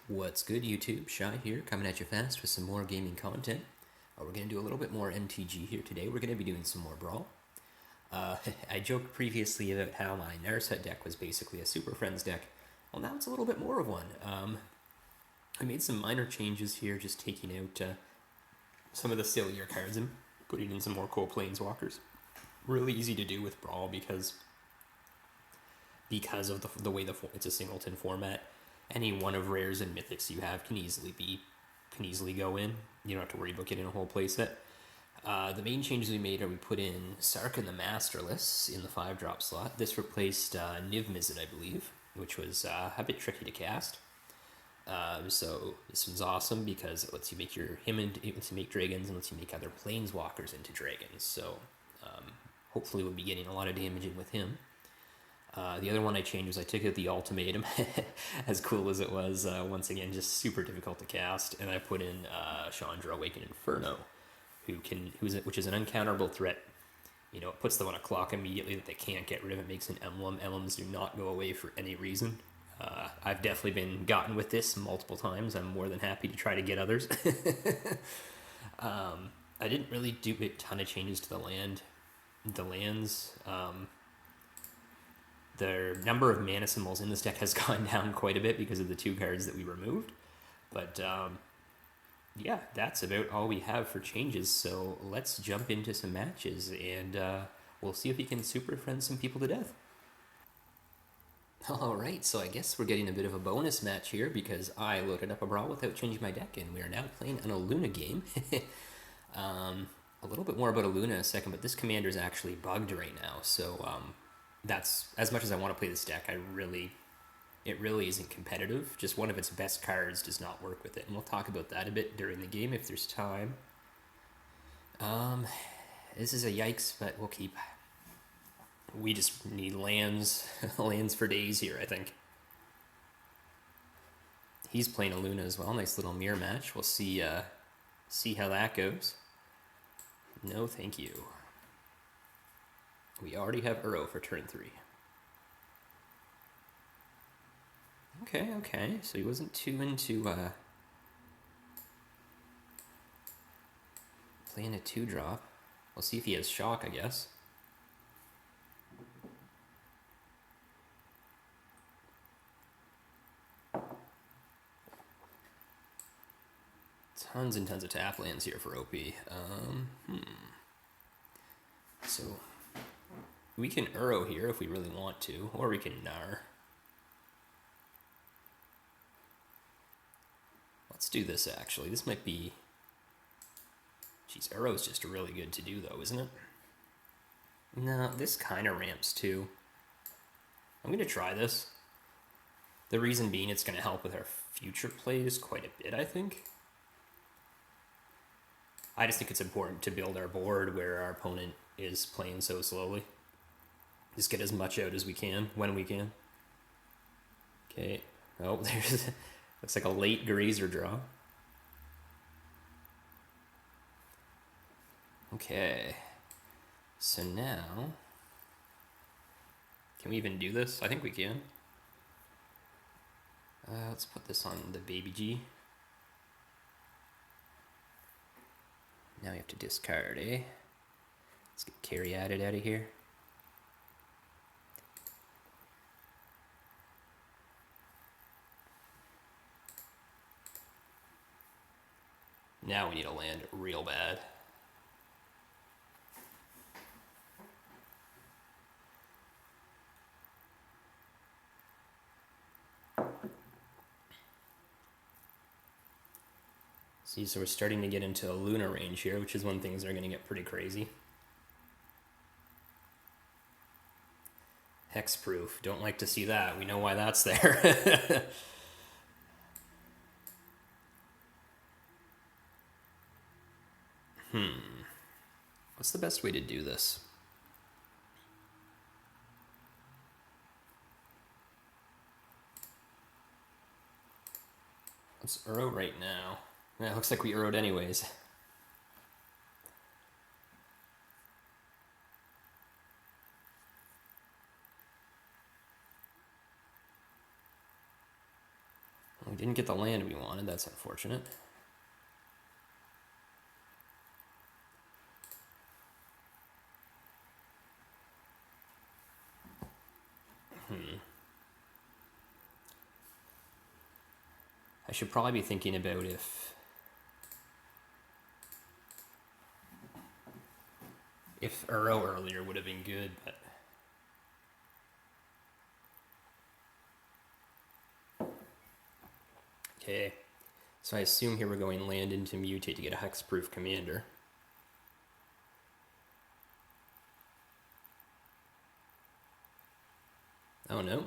What's good, YouTube? Shy here, coming at you fast with some more gaming content. We're going to do a little bit more MTG here today. We're going to be doing some more Brawl. I joked previously about how my Narset deck was basically a Super Friends deck. Well, now it's a little bit more of one. I made some minor changes here, just taking out some of the sillier cards and putting in some more cool planeswalkers. Really easy to do with Brawl because of the way it's a singleton format. Any one of rares and mythics you have can easily go in. You don't have to worry about getting a whole playset. The main changes we made are we put in Sarkhan the Masterless in the 5-drop slot. This replaced Niv Mizzet, I believe, which was a bit tricky to cast. So this one's awesome because it lets you make it lets you make dragons and lets you make other planeswalkers into dragons. So hopefully we'll be getting a lot of damage in with him. The other one I changed was I took out the Ultimatum, as cool as it was, once again, just super difficult to cast, and I put in Chandra Awakened Inferno, which is an uncounterable threat. You know, it puts them on a clock immediately that they can't get rid of. It makes an emblem. Emblems do not go away for any reason. I've definitely been gotten with this multiple times. I'm more than happy to try to get others. I didn't really do a ton of changes to the lands. The number of mana symbols in this deck has gone down quite a bit because of the 2 cards that we removed. But yeah, that's about all we have for changes. So let's jump into some matches and we'll see if we can super friend some people to death. Alright, so I guess we're getting a bit of a bonus match here because I loaded up a Brawl without changing my deck, and we are now playing an Aluna game. A little bit more about Aluna in a second, but this commander is actually bugged right now, so that's, as much as I want to play this deck, it really isn't competitive. Just one of its best cards does not work with it, and we'll talk about that a bit during the game if there's time. This is a yikes, but we'll keep. We just need lands for days here, I think. He's playing Aluna as well. Nice little mirror match. We'll see how that goes. No, thank you. We already have Uro for turn 3. Okay. So he wasn't too into playing a 2-drop. We'll see if he has shock, I guess. Tons and tons of tap lands here for OP. So we can Uro here if we really want to, or we can Gnar. Let's do this, actually. This might be... Jeez, Uro's just really good to do, though, isn't it? No, this kind of ramps, too. I'm going to try this. The reason being it's going to help with our future plays quite a bit, I think. I just think it's important to build our board where our opponent is playing so slowly. Just get as much out as we can, when we can. Okay. Oh, there's... Looks like a late Grazer draw. Okay. So now... Can we even do this? I think we can. Let's put this on the Baby G. Now we have to discard, eh? Let's get Carry added out of here. Now we need a land real bad. See, so we're starting to get into a Luna range here, which is when things are going to get pretty crazy. Hexproof. Don't like to see that. We know why that's there. What's the best way to do this? Let's Uro right now. It looks like we Uro'd anyways. We didn't get the land we wanted. That's unfortunate. I should probably be thinking about if Uro earlier would have been good, but okay. So I assume here we're going land into mutate to get a hexproof commander. Oh no.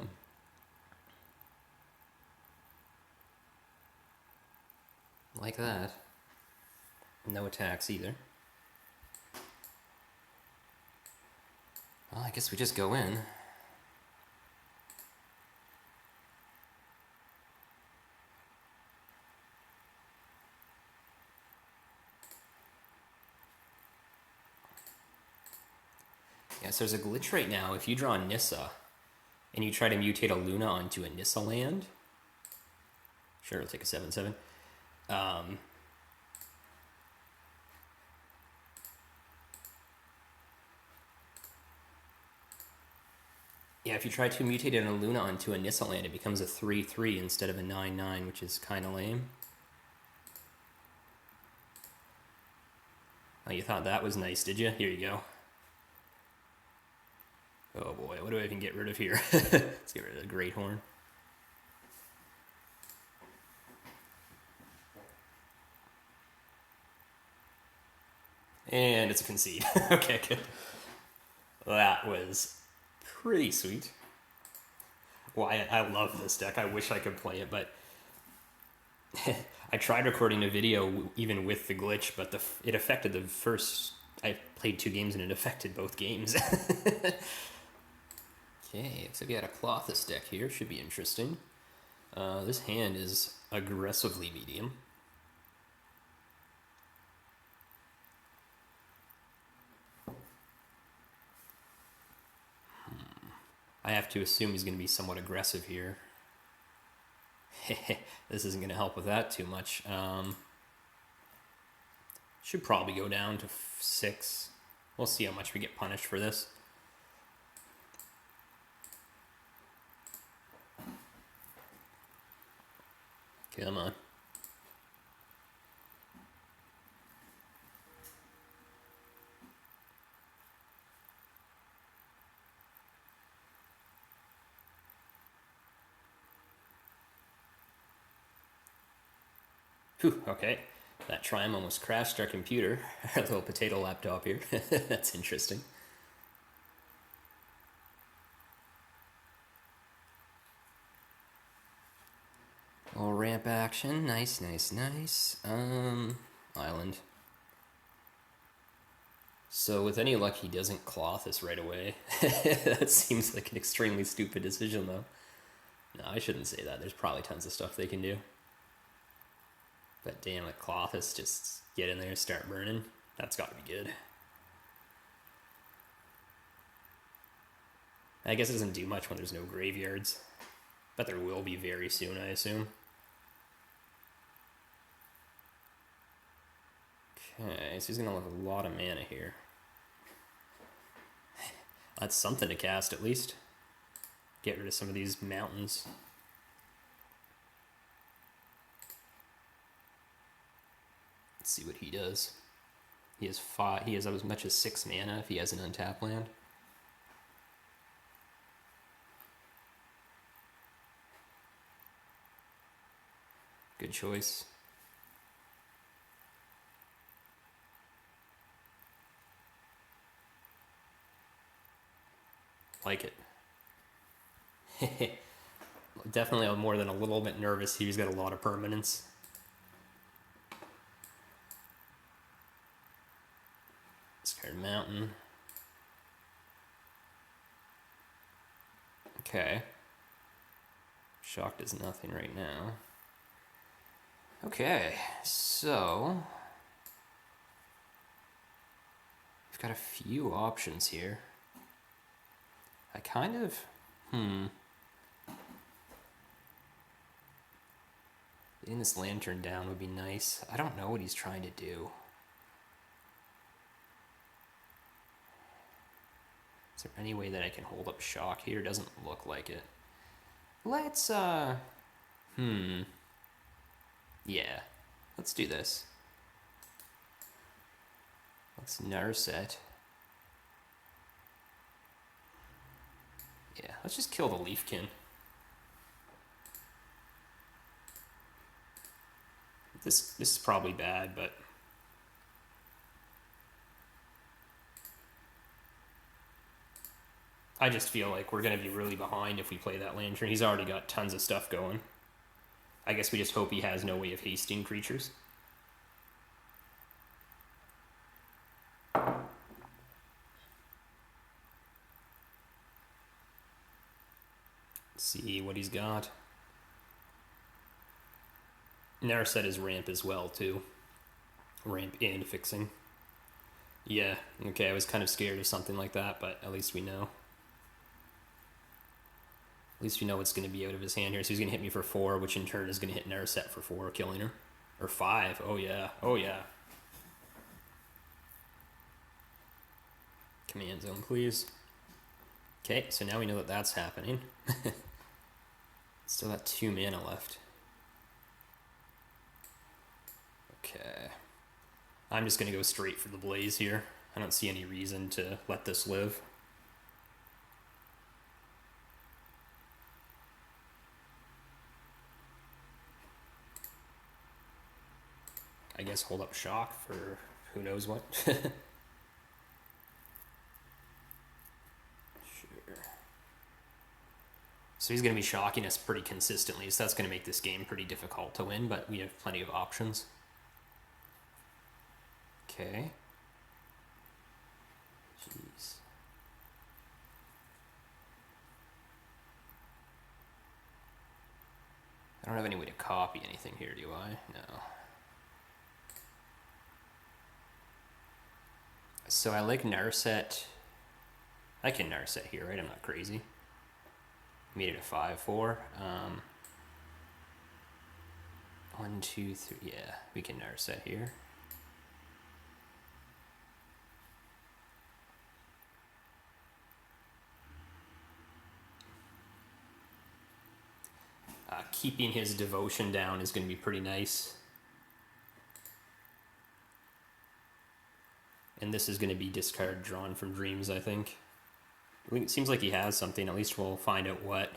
Like that. No attacks either. Well, I guess we just go in. Yeah, so there's a glitch right now. If you draw Nissa and you try to mutate a Luna onto a Nissa land, sure, it'll take a 7/7. Yeah, if you try to mutate a Luna onto a Nissa land, it becomes a 3/3 instead of a 9/9, which is kind of lame. Oh, you thought that was nice, did you? Here you go. Oh boy, what do I even get rid of here? Let's get rid of the Great Horn. And it's a concede. Okay, good. That was pretty sweet. Well, I love this deck. I wish I could play it, but I tried recording a video even with the glitch, but it affected the first... I played 2 games and it affected both games. Okay, looks like we had a Clothis deck here. Should be interesting. This hand is aggressively medium. I have to assume he's going to be somewhat aggressive here. This isn't going to help with that too much. Should probably go down to 6. We'll see how much we get punished for this. Come on. Whew, okay. That Trime almost crashed our computer. Our little potato laptop here. That's interesting. Little ramp action. Nice, nice, nice. Island. So with any luck, he doesn't cloth us right away. That seems like an extremely stupid decision, though. No, I shouldn't say that. There's probably tons of stuff they can do. But damn it, Clothis, just get in there and start burning. That's got to be good. I guess it doesn't do much when there's no graveyards. But there will be very soon, I assume. Okay, so he's going to have a lot of mana here. That's something to cast, at least. Get rid of some of these mountains. Let's see what he does. He has 5. He has as much as 6 mana if he has an untapped land. Good choice. Like it. Definitely more than a little bit nervous. He's got a lot of permanents. Discard mountain. Okay. Shock does nothing right now. Okay, so we've got a few options here. I kind of, Getting this lantern down would be nice. I don't know what he's trying to do. Is there any way that I can hold up shock here? Doesn't look like it. Let's, yeah. Let's do this. Let's Narset. Yeah, let's just kill the Leafkin. This is probably bad, but I just feel like we're going to be really behind if we play that Lantern. He's already got tons of stuff going. I guess we just hope he has no way of hasting creatures. Let's see what he's got. Narset is ramp as well, too. Ramp and fixing. Yeah, okay, I was kind of scared of something like that, but at least we know. At least we know what's going to be out of his hand here. So he's going to hit me for 4, which in turn is going to hit Narset for 4, killing her. Or 5. Oh, yeah. Oh, yeah. Command zone, please. Okay, so now we know that that's happening. Still got 2 mana left. Okay. I'm just going to go straight for the Blaze here. I don't see any reason to let this live. I guess hold up shock for who knows what. Sure. So he's going to be shocking us pretty consistently, so that's going to make this game pretty difficult to win, but we have plenty of options. Okay. Jeez. I don't have any way to copy anything here, do I? No. So I like Narset. I can Narset here, right? I'm not crazy. Made it a 5/4. 1, 2, 3. Yeah, we can Narset here. Keeping his devotion down is going to be pretty nice. And this is going to be discard drawn from dreams, I think. It seems like he has something. At least we'll find out what.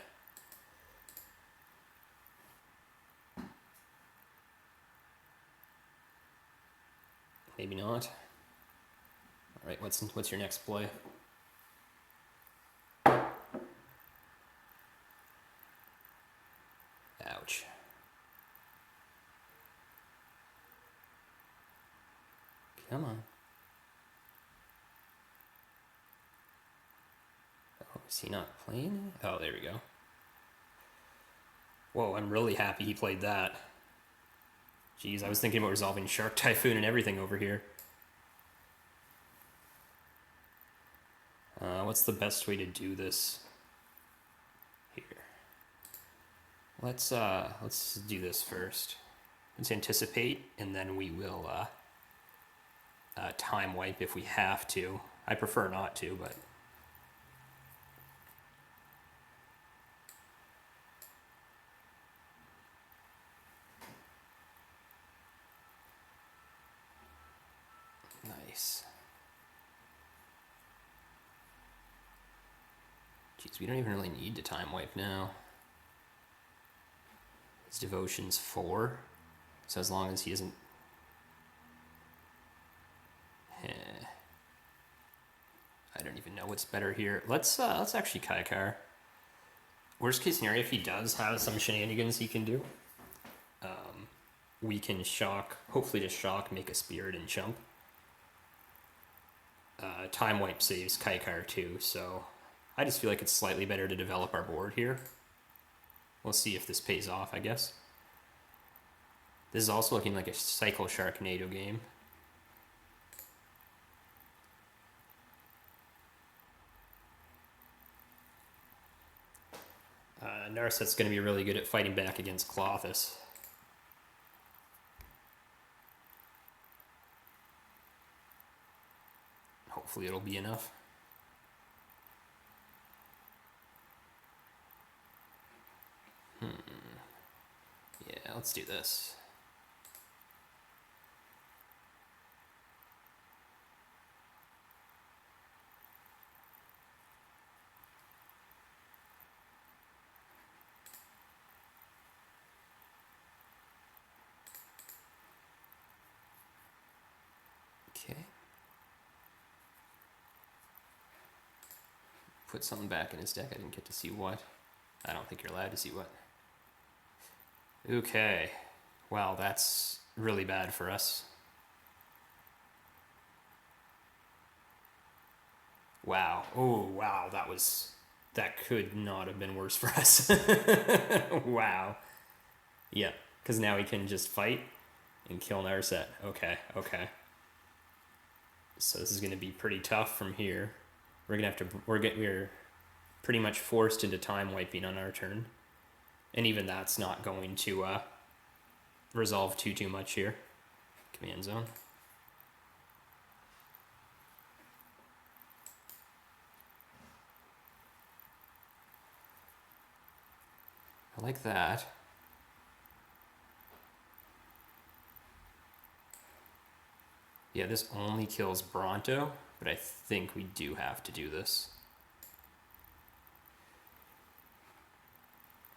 Maybe not. All right, what's your next play? Ouch. Come on. Oh, is he not playing it? Oh, there we go. Whoa, I'm really happy he played that. Jeez, I was thinking about resolving Shark Typhoon and everything over here. What's the best way to do this? Here. Let's do this first. Let's anticipate, and then we will time wipe if we have to. I prefer not to, but nice. Jeez, we don't even really need to time wipe now. His devotion's 4, so as long as he isn't. I don't even know what's better here. Let's actually Kaikar. Worst case scenario, if he does have some shenanigans he can do, we can shock. Hopefully, just shock, make a spirit, and chump. Time wipe saves Kaikar too, so I just feel like it's slightly better to develop our board here. We'll see if this pays off, I guess. This is also looking like a Cycle Sharknado game. Narset's going to be really good at fighting back against Clothis. Hopefully it'll be enough. Yeah, let's do this. Okay. Put something back in his deck. I didn't get to see what. I don't think you're allowed to see what. Okay. Wow, that's really bad for us. Wow. Oh, wow. That could not have been worse for us. Wow. Yeah, because now we can just fight and kill Narset. Okay, okay. So this is going to be pretty tough from here. We're gonna have to. We're pretty much forced into time wiping on our turn, and even that's not going to resolve too much here. Command zone. I like that. Yeah, this only kills Bronto, but I think we do have to do this.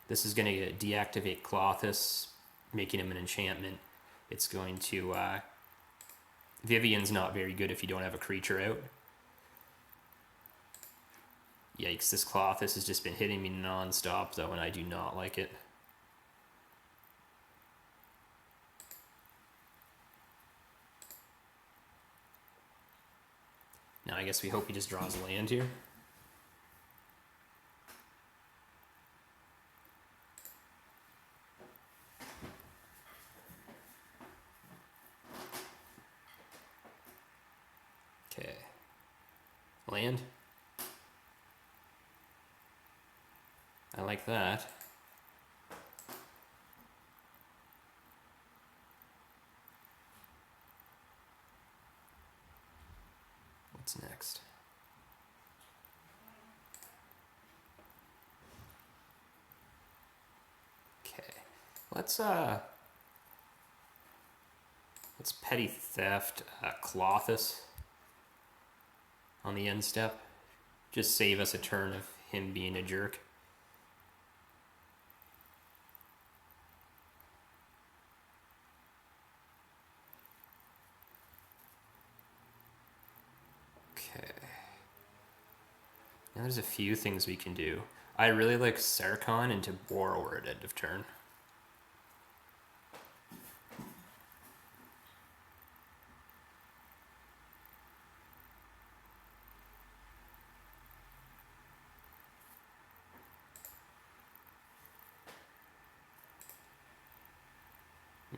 This is going to deactivate Clothis, making him an enchantment. It's going to... Vivian's not very good if you don't have a creature out. Yikes, this Clothis has just been hitting me non-stop, though, and I do not like it. Now I guess we hope he just draws land here. Okay. Land. I like that. What's next? Okay. Let's petty theft Clothis on the end step. Just save us a turn of him being a jerk. Okay. Now there's a few things we can do. I really like Sarkhan into Borrower at end of turn.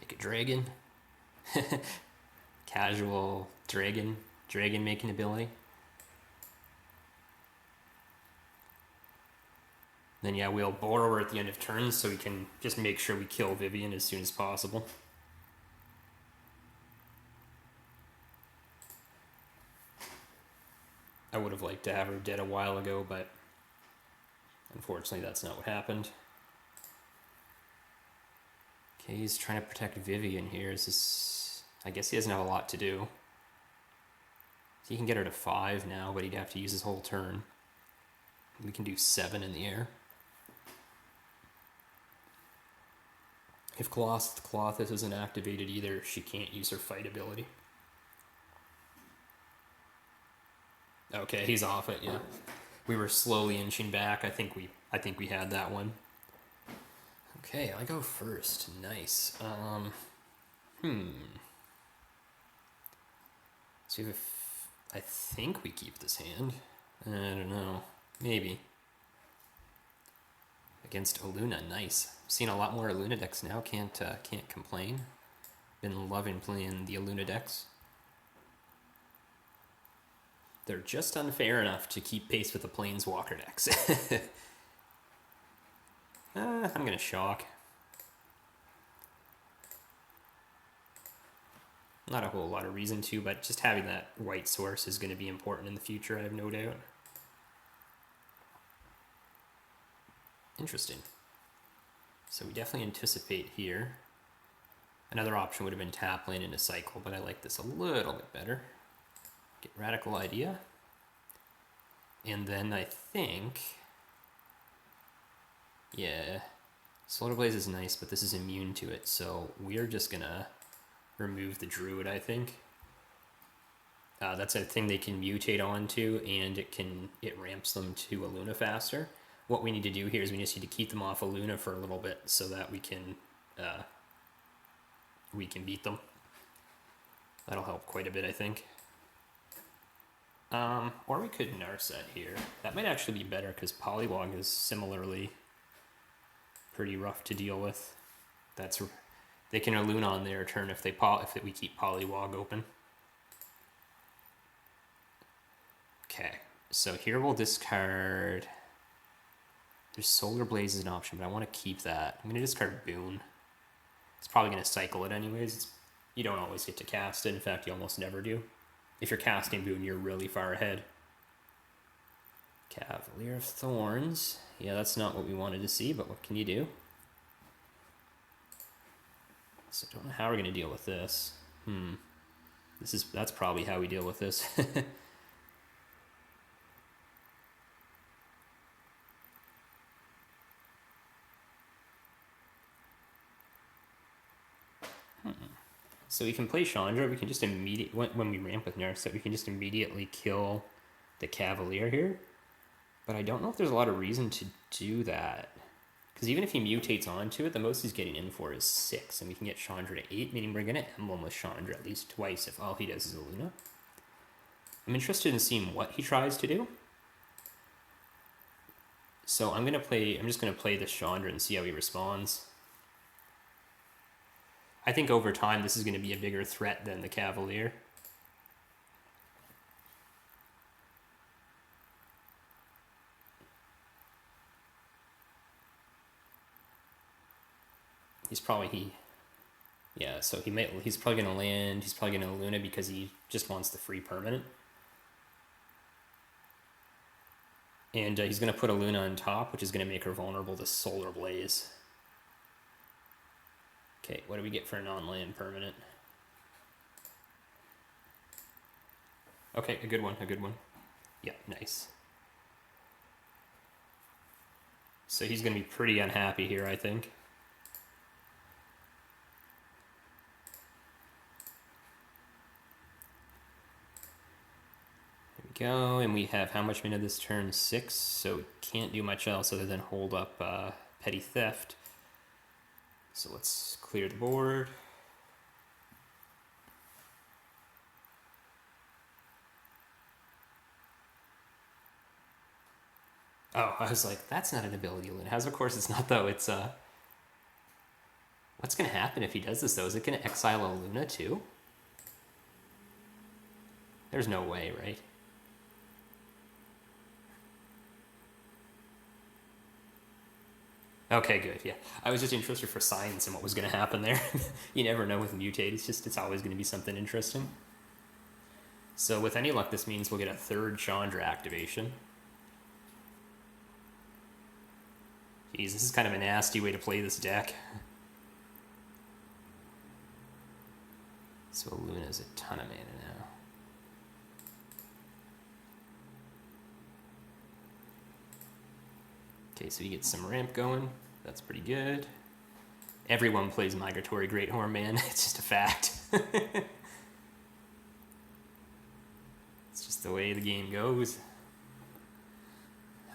Make a dragon. Casual dragon making ability. Then yeah, we'll Borrower at the end of turn so we can just make sure we kill Vivian as soon as possible. I would have liked to have her dead a while ago, but unfortunately that's not what happened. Okay, he's trying to protect Vivian here. Is this... I guess he doesn't have a lot to do. He can get her to 5 now, but he'd have to use his whole turn. We can do 7 in the air. If Clothis isn't activated either, she can't use her fight ability. Okay, he's off it, yeah. We were slowly inching back. I think we had that one. Okay, I go first. Nice. So I think we keep this hand. I don't know. Maybe. Against Oluna, nice. Seen a lot more Oluna decks now. Can't complain. Been loving playing the Oluna decks. They're just unfair enough to keep pace with the planeswalker decks. I'm gonna shock. Not a whole lot of reason to, but just having that white source is going to be important in the future, I have no doubt. Interesting. So we definitely anticipate here. Another option would have been tap land into cycle, but I like this a little bit better. Get Radical Idea. And then I think, yeah, Solar Blaze is nice, but this is immune to it, so we're just gonna remove the Druid, I think. That's a thing they can mutate onto, and it ramps them to a Luna faster. What we need to do here is we just need to keep them off a Luna for a little bit so that we can beat them. That'll help quite a bit, I think. Or we could Narset here. That might actually be better because Polywog is similarly pretty rough to deal with. They can Luna on their turn if we keep Polywog open. Okay, so here we'll discard. There's Solar Blaze as an option, but I want to keep that. I'm going to discard Boon. It's probably going to cycle it anyways. You don't always get to cast it. In fact, you almost never do. If you're casting Boon, you're really far ahead. Cavalier of Thorns. Yeah, that's not what we wanted to see, but what can you do? So I don't know how we're going to deal with this. That's probably how we deal with this. So we can play Chandra. We can just when we ramp with Narset, we can just immediately kill the Cavalier here. But I don't know if there's a lot of reason to do that. Because even if he mutates onto it, the most he's getting in for is 6. And we can get Chandra to 8, meaning we're going to emblem with Chandra at least twice if all he does is a Luna. I'm interested in seeing what he tries to do. So I'm just going to play the Chandra and see how he responds. I think over time this is going to be a bigger threat than the Cavalier. He's probably he's probably going to land, he's probably going to Luna because he just wants the free permanent. And he's going to put a Luna on top, which is going to make her vulnerable to Solar Blaze. Okay, what do we get for a non-land permanent? Okay, a good one. Yeah, nice. So he's going to be pretty unhappy here, I think. There we go, and we have how much mana this turn? 6, so we can't do much else other than hold up Petty Theft. So let's clear the board. Oh, I was like, that's not an ability Luna has. Of course it's not, though. It's, what's going to happen if he does this, though? Is it going to exile a Luna, too? There's no way, right? Okay, good, yeah. I was just interested for science and what was going to happen there. You never know with Mutate. It's always going to be something interesting. So with any luck, this means we'll get a 3rd Chandra activation. Jeez, this is kind of a nasty way to play this deck. So Luna's a ton of mana now. Okay, so you get some ramp going. That's pretty good. Everyone plays Migratory Greathorn, man. It's just a fact. It's just the way the game goes.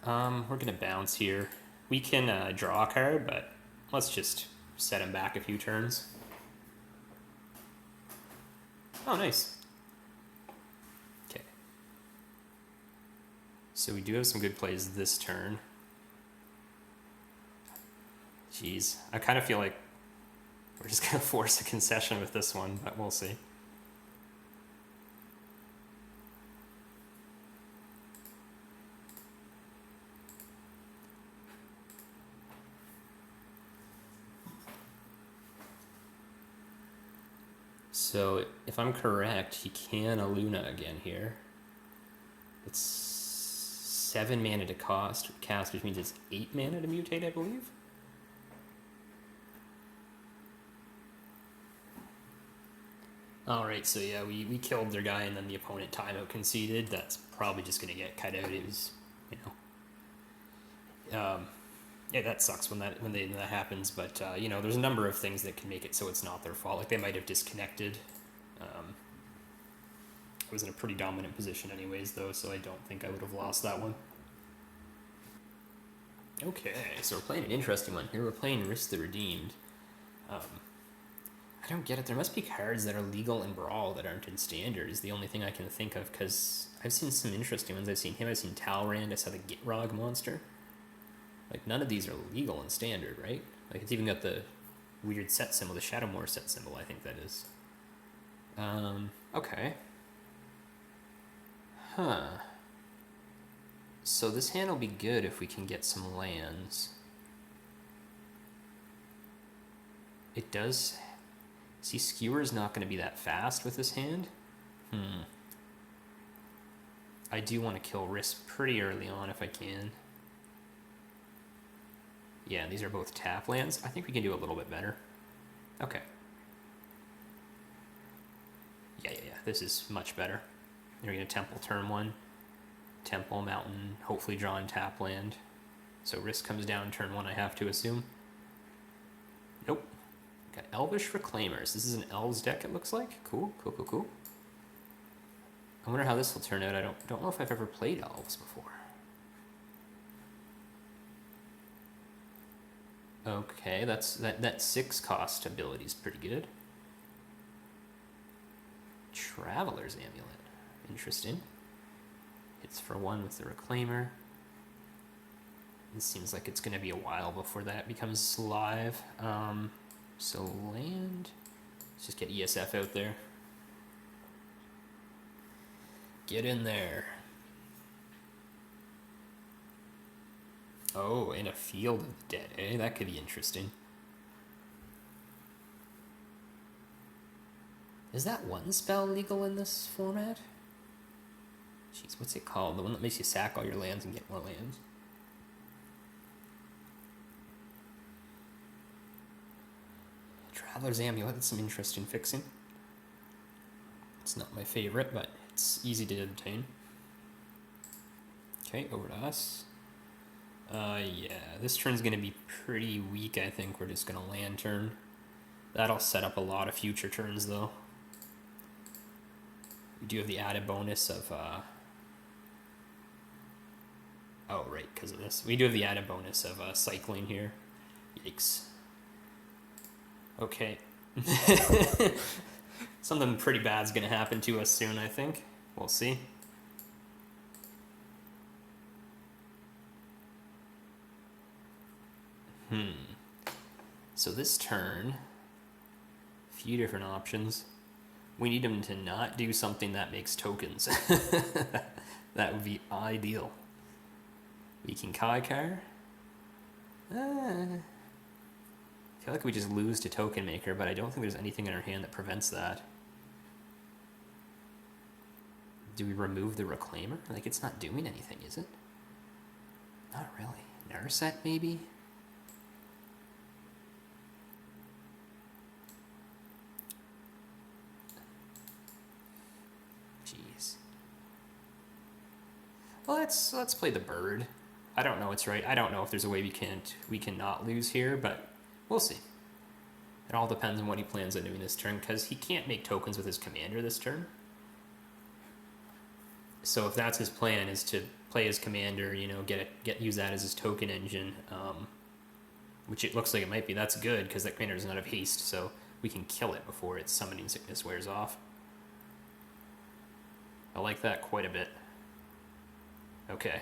We're going to bounce here. We can draw a card, but let's just set him back a few turns. Oh, nice. Okay. So we do have some good plays this turn. Jeez, I kind of feel like we're just going to force a concession with this one, but we'll see. So if I'm correct, he can a Luna again here. It's 7 mana to cast, which means it's 8 mana to mutate, I believe. Alright, so yeah, we killed their guy and then the opponent timeout conceded. That's probably just going to get cut out. It was, yeah, that sucks when that happens, but there's a number of things that can make it so it's not their fault. Like they might have disconnected. I was in a pretty dominant position anyways, though, so I don't think I would have lost that one. Okay, so we're playing an interesting one here. We're playing Risk the Redeemed. I don't get it. There must be cards that are legal in Brawl that aren't in Standard is the only thing I can think of, because I've seen some interesting ones. I've seen him, I've seen Talrand, I saw the Gitrog monster. Like, none of these are legal in Standard, right? Like, it's even got the weird set symbol, the Shadowmoor set symbol, I think that is. Okay. Huh. So this hand will be good if we can get some lands. It does... See, Skewer's not going to be that fast with this hand. I do want to kill Risk pretty early on if I can. Yeah, these are both tap lands. I think we can do a little bit better. Okay. Yeah. This is much better. We're going to Temple turn 1. Temple, Mountain, hopefully draw in tap land. So Risk comes down turn 1, I have to assume. Nope. Got Elvish Reclaimers. This is an Elves deck, it looks like. Cool. I wonder how this will turn out. I don't know if I've ever played Elves before. Okay, that 6 cost ability is pretty good. Traveler's Amulet. Interesting. Hits for 1 with the Reclaimer. It seems like it's going to be a while before that becomes live. So land. Let's just get ESF out there. Get in there. Oh, in a Field of the Dead, eh? That could be interesting. Is that one spell legal in this format? Jeez, what's it called? The one that makes you sack all your lands and get more lands? Traveler's Amulet, that's some interesting fixing. It's not my favorite, but it's easy to obtain. Okay, over to us. Yeah, this turn's going to be pretty weak, I think. We're just going to land turn. That'll set up a lot of future turns, though. We do have the added bonus of... Oh, right, because of this. We do have the added bonus of cycling here. Yikes. Okay. Something pretty bad's going to happen to us soon, I think. We'll see. So this turn, a few different options. We need him to not do something that makes tokens. That would be ideal. We can Kaikar. I feel like we just lose to Token Maker, but I don't think there's anything in our hand that prevents that. Do we remove the Reclaimer? Like, it's not doing anything, is it? Not really. Narset, maybe? Jeez. Well, let's play the bird. I don't know what's right. I don't know if there's a way we can not lose here, but we'll see. It all depends on what he plans on doing this turn, because he can't make tokens with his commander this turn. So if that's his plan, is to play his commander, use that as his token engine, which it looks like it might be. That's good, because that commander does not have haste, so we can kill it before its summoning sickness wears off. I like that quite a bit. Okay.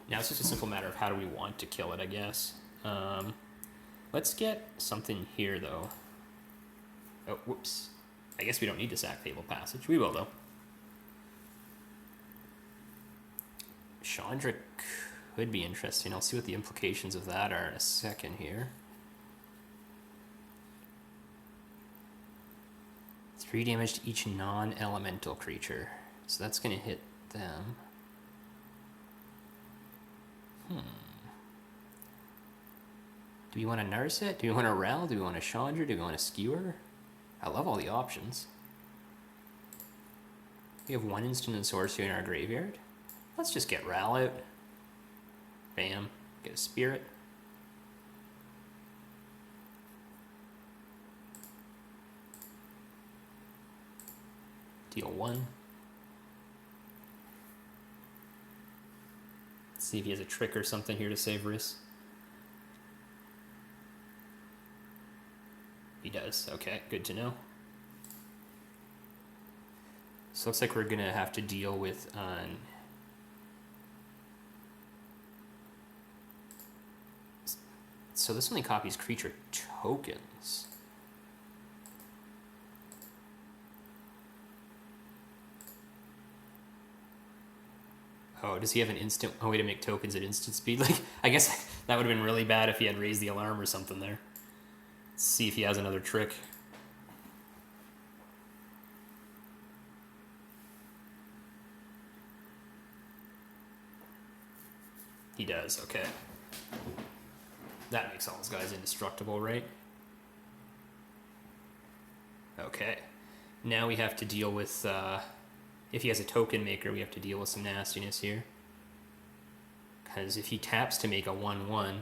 Now it's just a simple matter of how do we want to kill it, I guess. Let's get something here, though. Oh, whoops. I guess we don't need to sack Fable Passage. We will, though. Chandra could be interesting. I'll see what the implications of that are in a second here. 3 damage to each non-elemental creature. So that's going to hit them. Do we want a Narset? Do we want a Rel? Do we want a Chandra? Do we want a Skewer? I love all the options. We have 1 instant and sorcery in our graveyard. Let's just get Rel out. Bam. Get a Spirit. Deal 1. Let's see if he has a trick or something here to save Riss. He does. Okay, good to know. So looks like we're gonna have to deal with so this only copies creature tokens. Oh, does he have an instant way to make tokens at instant speed? Like, I guess that would have been really bad if he had raised the alarm or something there. Let's see if he has another trick. He does, okay. That makes all his guys indestructible, right? Okay. Now we have to deal with, if he has a token maker, we have to deal with some nastiness here. Because if he taps to make a 1-1,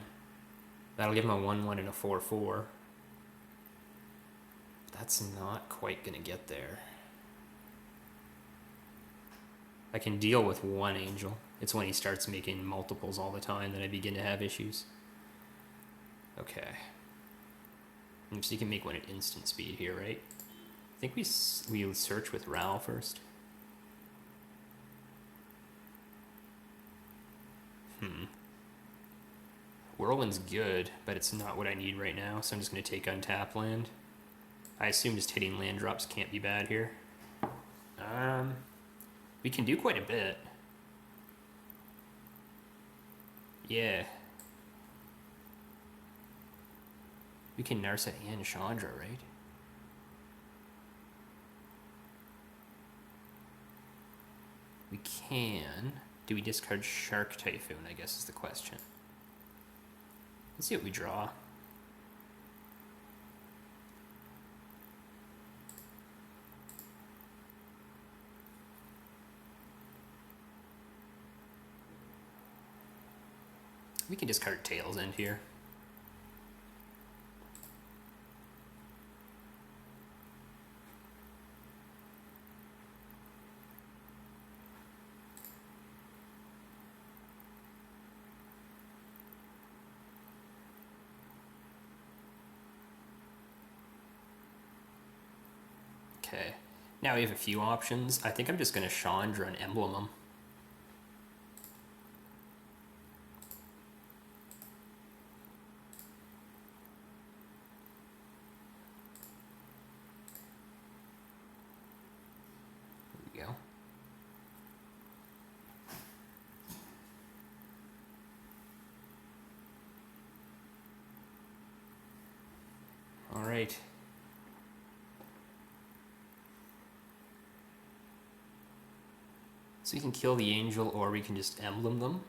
that'll give him a 1-1 and a 4-4. That's not quite going to get there. I can deal with 1 angel. It's when he starts making multiples all the time that I begin to have issues. Okay. So you can make 1 at instant speed here, right? I think we search with Ral first. Whirlwind's good, but it's not what I need right now, so I'm just going to take untap land. I assume just hitting land drops can't be bad here. We can do quite a bit. Yeah. We can Narset and Chandra, right? We can. Do we discard Shark Typhoon, I guess is the question. Let's see what we draw. We can discard Tails End here. Okay, now we have a few options. I think I'm just going to Chandra and Emblem them. There we go. All right. So we can kill the angel, or we can just emblem them.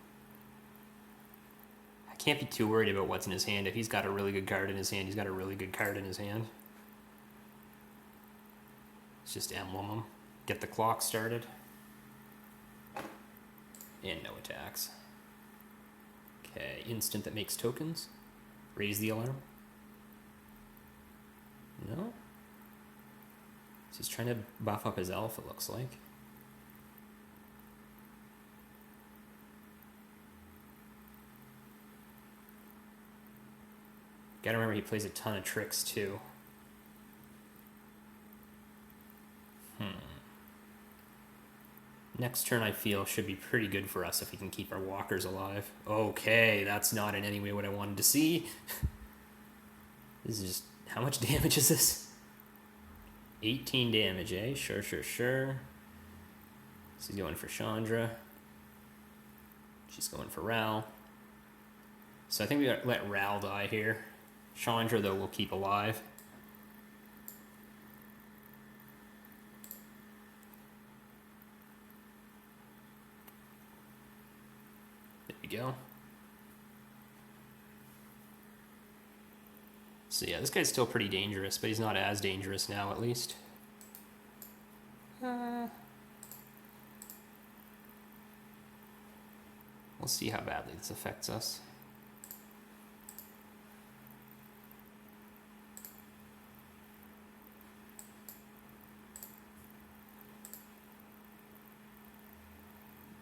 I can't be too worried about what's in his hand. If he's got a really good card in his hand, he's got a really good card in his hand. Let's just emblem him. Get the clock started. And no attacks. Okay, instant that makes tokens. Raise the alarm. No? So he's trying to buff up his elf, it looks like. Gotta remember he plays a ton of tricks too. Next turn I feel should be pretty good for us if we can keep our walkers alive. Okay, that's not in any way what I wanted to see. This is just, how much damage is this? 18 damage, eh? Sure. So he's going for Chandra. She's going for Ral. So I think we let Ral die here. Chandra, though, we'll keep alive. go. So yeah, this guy's still pretty dangerous, but he's not as dangerous now, at least. We'll see how badly this affects us.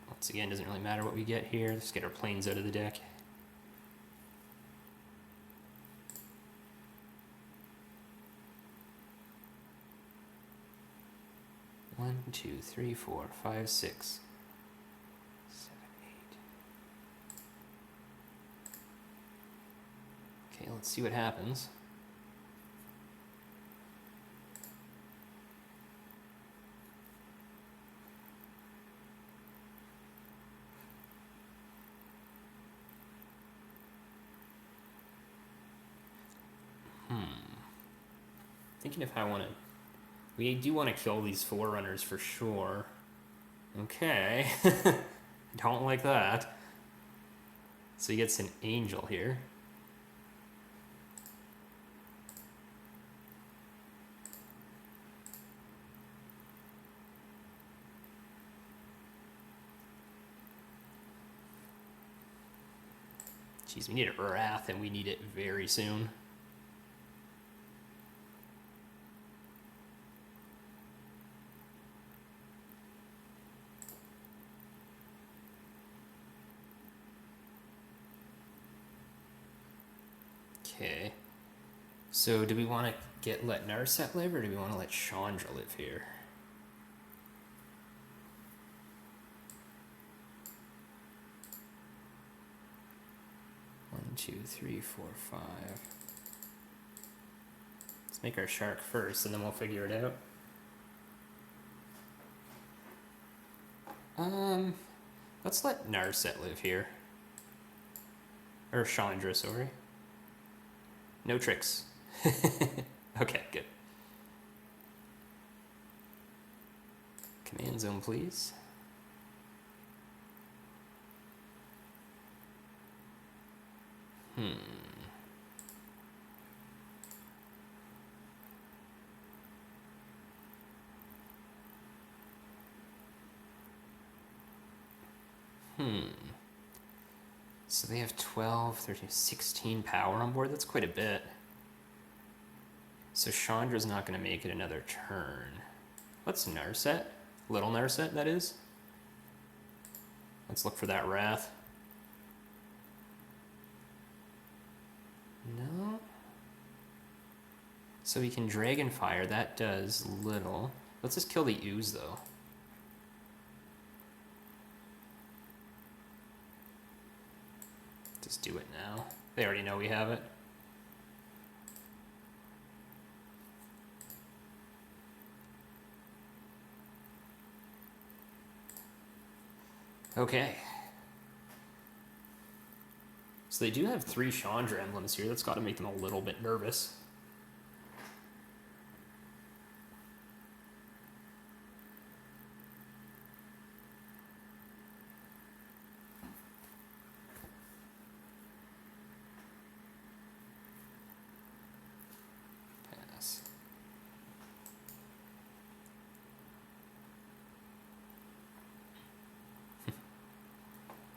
Once again, doesn't really matter what we get here. Let's get our planes out of the deck. One, two, three, four, five, six, 7, 8. Okay, let's see what happens. Thinking if I want to... We do want to kill these forerunners for sure. Okay. Don't like that. So he gets an angel here. Jeez, we need a wrath and we need it very soon. Okay, so do we want to let Narset live, or do we want to let Chandra live here? One, two, three, four, five. Let's make our shark first, and then we'll figure it out. Let's let Narset live here. Or Chandra, sorry. No tricks. Okay, good. Command zone, please. So they have 12, 13, 16 power on board. That's quite a bit. So Chandra's not going to make it another turn. What's Narset? Little Narset, that is. Let's look for that wrath. No. So we can Dragonfire. That does little. Let's just kill the ooze, though. Just do it now. They already know we have it. Okay. So they do have 3 Chandra emblems here. That's got to make them a little bit nervous. Pass.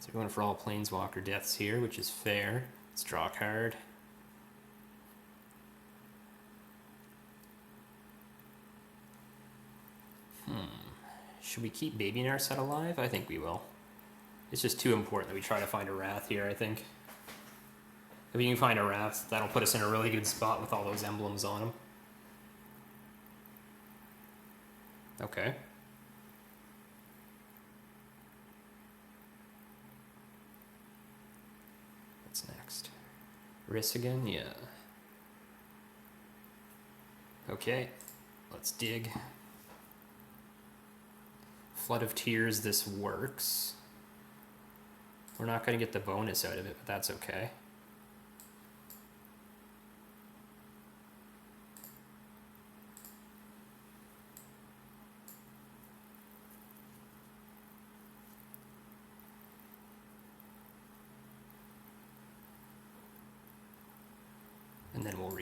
So we're going for all planeswalker deaths here, which is fair. Let's draw a card. Should we keep Baby Narset alive? I think we will. It's just too important that we try to find a Wrath here, I think. If we can find a Wrath, that'll put us in a really good spot with all those emblems on them. Okay. What's next? Riss again? Yeah. Okay, let's dig. Flood of Tears, this works. We're not going to get the bonus out of it, but that's okay.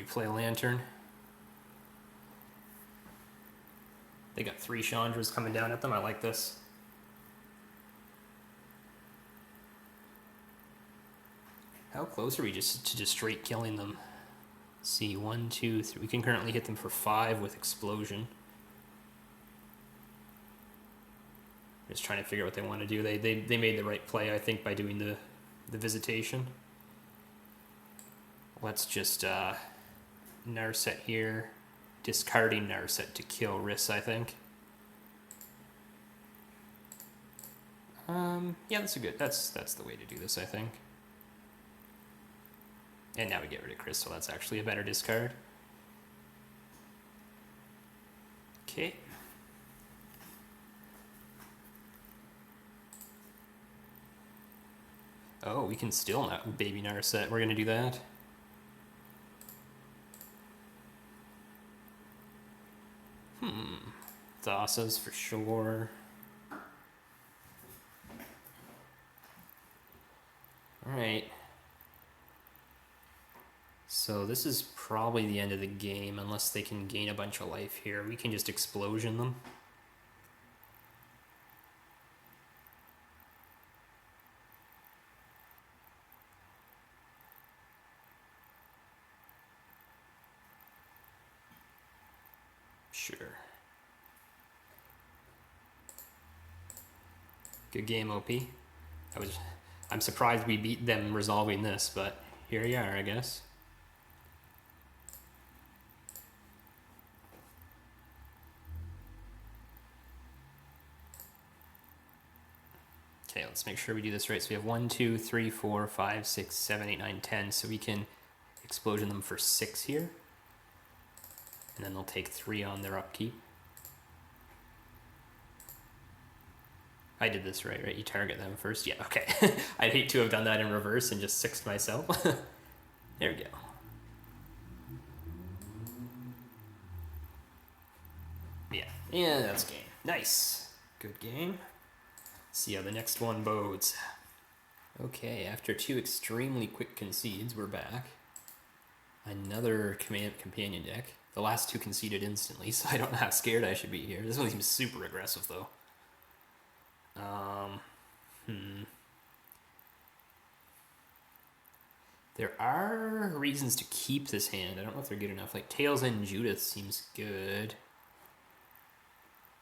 we play Lantern. They got 3 Chandras coming down at them. I like this. How close are we just to just straight killing them? Let's see, 1, 2, 3. We can currently hit them for 5 with Explosion. Just trying to figure out what they want to do. They made the right play, I think, by doing the Visitation. Let's just Narset here. Discarding Narset to kill Riss, I think. Yeah, that's the way to do this, I think. And now we get rid of Crystal. That's actually a better discard. Okay. Oh, we can still not baby Narset. We're gonna do that. Thassa's for sure. Alright. So this is probably the end of the game, unless they can gain a bunch of life here. We can just Explosion them. Sure. Good game, OP. I'm surprised we beat them resolving this, but here you are, I guess. Okay, let's make sure we do this right. So we have 1, 2, 3, 4, 5, 6, 7, 8, 9, 10. So we can Explosion them for 6 here. And then they'll take 3 on their upkeep. I did this right? You target them first? Yeah, okay. I'd hate to have done that in reverse and just 6'd myself. There we go. Yeah, that's game. Nice. Good game. Let's see how the next one bodes. Okay, after 2 extremely quick concedes, we're back. Another companion deck. The last 2 conceded instantly, so I don't know how scared I should be here. This one seems super aggressive, though. There are reasons to keep this hand. I don't know if they're good enough. Like, Tails and Judith seems good.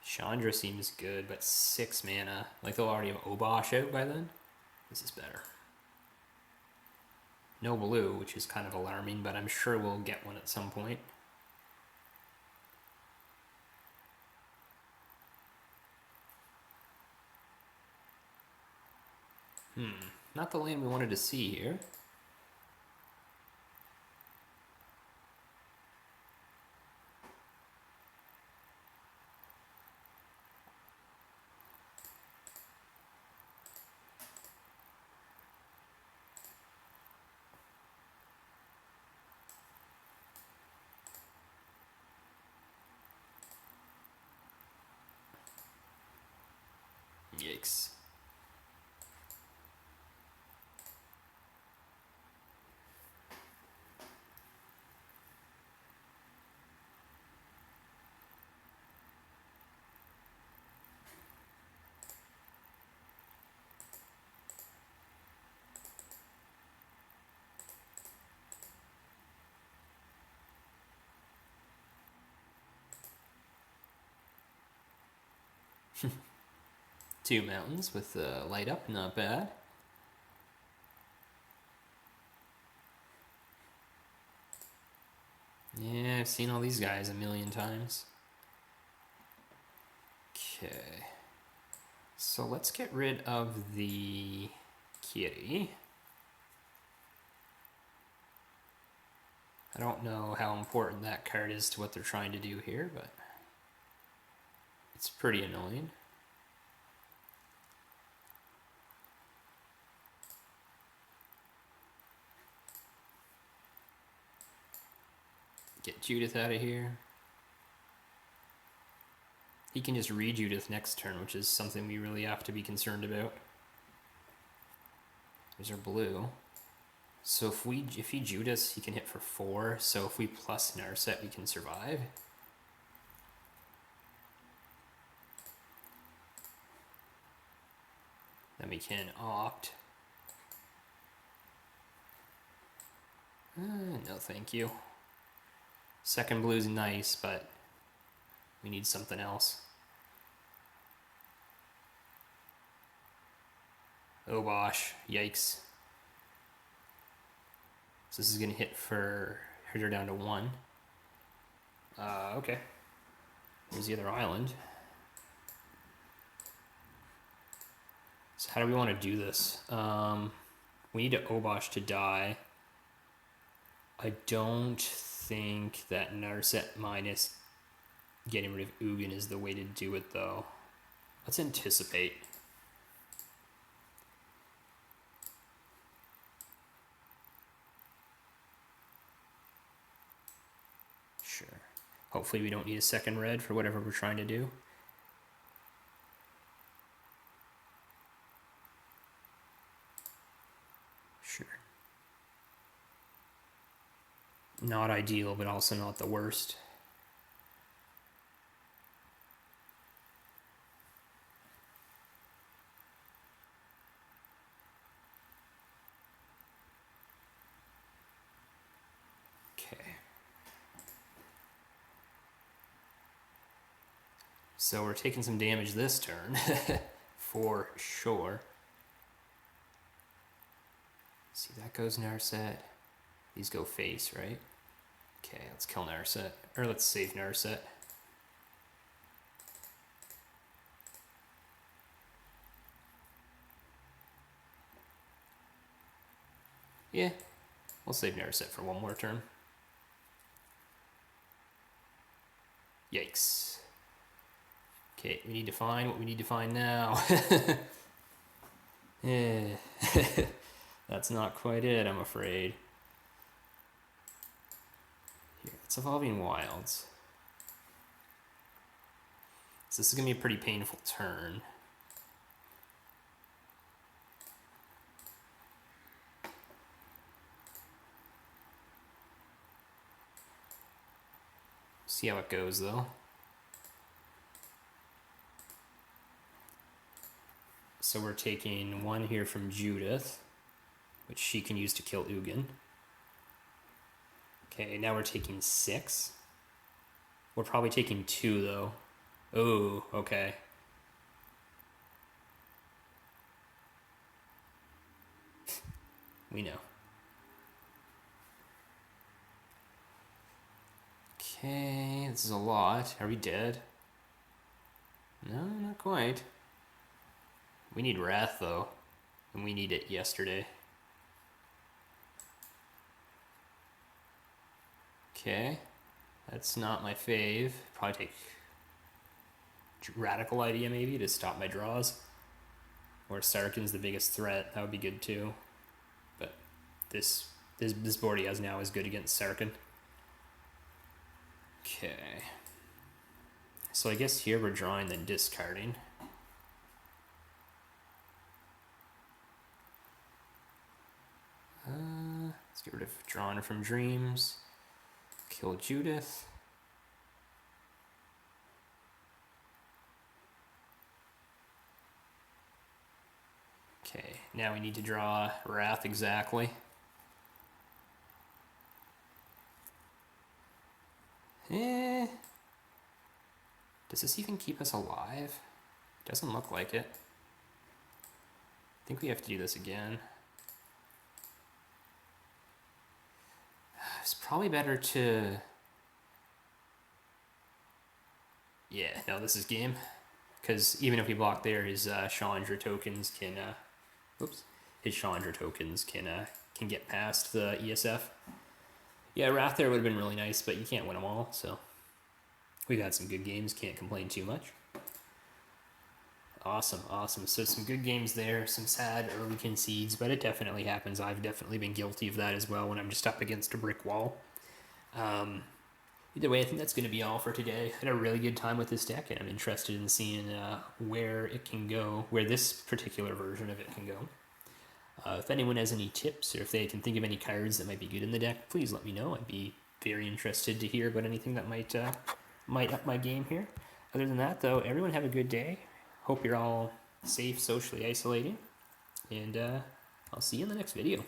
Chandra seems good, but 6 mana. Like, they'll already have Obosh out by then. This is better. No blue, which is kind of alarming, but I'm sure we'll get one at some point. Not the land we wanted to see here. Yikes. Two mountains with light up, not bad. Yeah, I've seen all these guys a million times. Okay. So let's get rid of the kitty. I don't know how important that card is to what they're trying to do here, but it's pretty annoying. Get Judith out of here. He can just re-Judith next turn, which is something we really have to be concerned about. There's our blue. So if he Judas, he can hit for 4. So if we plus Narset, we can survive. Then we can opt. No, thank you. Second blue's nice, but we need something else. Oh gosh, yikes. So this is gonna hit her down to 1. Okay. Here's the other island. So how do we want to do this? We need to Obosh to die. I don't think that Narset minus getting rid of Ugin is the way to do it, though. Let's anticipate. Sure. Hopefully we don't need a second red for whatever we're trying to do. Sure. Not ideal, but also not the worst. Okay. So we're taking some damage this turn, for sure. See, that goes Narset. These go face, right? Okay, let's kill Narset. Or let's save Narset. Yeah, we'll save Narset for one more turn. Yikes. Okay, we need to find what we need to find now. Yeah. That's not quite it, I'm afraid. Here, it's Evolving Wilds. So this is going to be a pretty painful turn. See how it goes, though. So we're taking 1 here from Judith, which she can use to kill Ugin. Okay, now we're taking 6. We're probably taking 2, though. Oh, okay. We know. Okay, this is a lot. Are we dead? No, not quite. We need Wrath, though. And we need it yesterday. Okay. That's not my fave. Probably take Radical Idea, maybe, to stop my draws. Or Sarkhan's the biggest threat. That would be good, too. But this board he has now is good against Sarkhan. Okay. So I guess here we're drawing, then discarding. Let's get rid of Drawn from Dreams. Kill Judith. Okay, now we need to draw Wrath exactly. Does this even keep us alive? Doesn't look like it. I think we have to do this again. It's probably better to... Yeah, no, this is game. Because even if we block there, his Challenger tokens can... His Challenger tokens can get past the ESF. Yeah, Wrath there would have been really nice, but you can't win them all, so... We've had some good games, can't complain too much. Awesome, awesome. So some good games there, some sad early concedes, but it definitely happens. I've definitely been guilty of that as well when I'm just up against a brick wall. Either way, I think that's going to be all for today. I had a really good time with this deck, and I'm interested in seeing where it can go, where this particular version of it can go. If anyone has any tips, or if they can think of any cards that might be good in the deck, please let me know. I'd be very interested to hear about anything that might up my game here. Other than that, though, everyone have a good day. Hope you're all safe, socially isolating, and I'll see you in the next video.